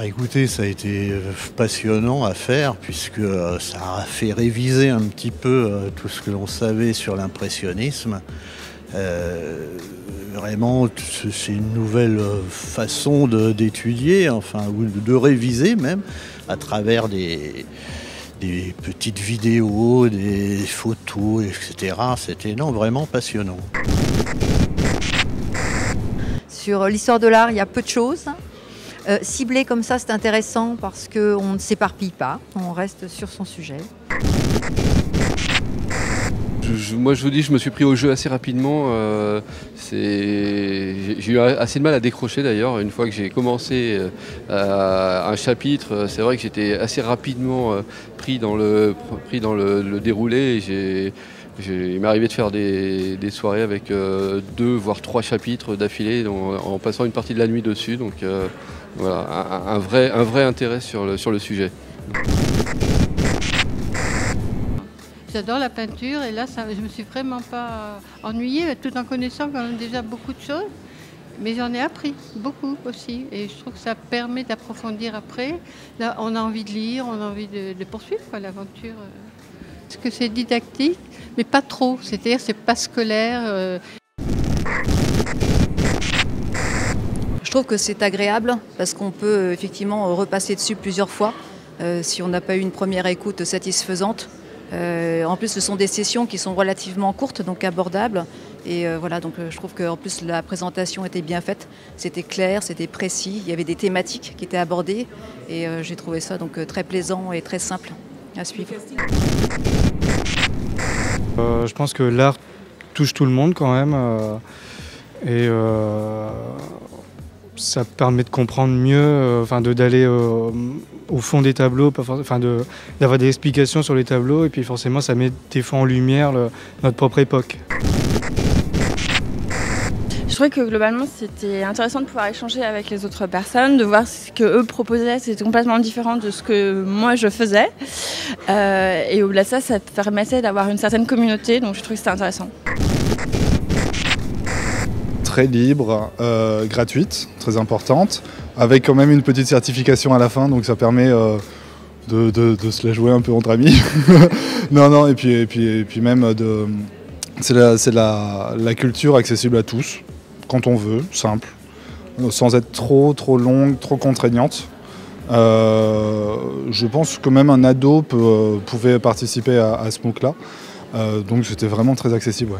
Écoutez, ça a été passionnant à faire puisque ça a fait réviser un petit peu tout ce que l'on savait sur l'impressionnisme. Vraiment, c'est une nouvelle façon d'étudier, enfin, ou de réviser même, à travers des petites vidéos, des photos, etc. C'était non, vraiment passionnant. Sur l'histoire de l'art, il y a peu de choses. Ciblé comme ça, c'est intéressant parce qu'on ne s'éparpille pas, on reste sur son sujet. Moi je vous dis, je me suis pris au jeu assez rapidement. J'ai eu assez de mal à décrocher d'ailleurs. Une fois que j'ai commencé un chapitre, c'est vrai que j'étais assez rapidement pris dans le déroulé. Il m'est arrivé de faire des soirées avec 2 voire 3 chapitres d'affilée en passant une partie de la nuit dessus. Donc voilà, un vrai intérêt sur le sujet. J'adore la peinture et là, je me suis vraiment pas ennuyée tout en connaissant quand même déjà beaucoup de choses. Mais j'en ai appris beaucoup aussi et je trouve que ça permet d'approfondir après. Là, on a envie de lire, on a envie de poursuivre l'aventure. Parce que c'est didactique, mais pas trop. C'est-à-dire c'est pas scolaire. Je trouve que c'est agréable parce qu'on peut effectivement repasser dessus plusieurs fois si on n'a pas eu une première écoute satisfaisante. En plus, ce sont des sessions qui sont relativement courtes, donc abordables. Et voilà, donc je trouve qu'en plus la présentation était bien faite. C'était clair, c'était précis. Il y avait des thématiques qui étaient abordées. Et j'ai trouvé ça donc très plaisant et très simple à suivre. Je pense que l'art touche tout le monde quand même. Ça permet de comprendre mieux, d'aller au fond des tableaux, d'avoir des explications sur les tableaux, et puis forcément ça met des fois en lumière notre propre époque. Je trouvais que globalement c'était intéressant de pouvoir échanger avec les autres personnes, de voir ce qu'eux proposaient, c'était complètement différent de ce que moi je faisais. Et au-delà de ça, ça permettait d'avoir une certaine communauté, donc je trouvais que c'était intéressant. Très libre, gratuite, très importante, avec quand même une petite certification à la fin, donc ça permet de se la jouer un peu entre amis. Non, et puis même c'est la culture accessible à tous, quand on veut, simple, sans être trop longue, trop contraignante. Je pense que même un ado pouvait participer à ce MOOC-là, donc c'était vraiment très accessible. Ouais.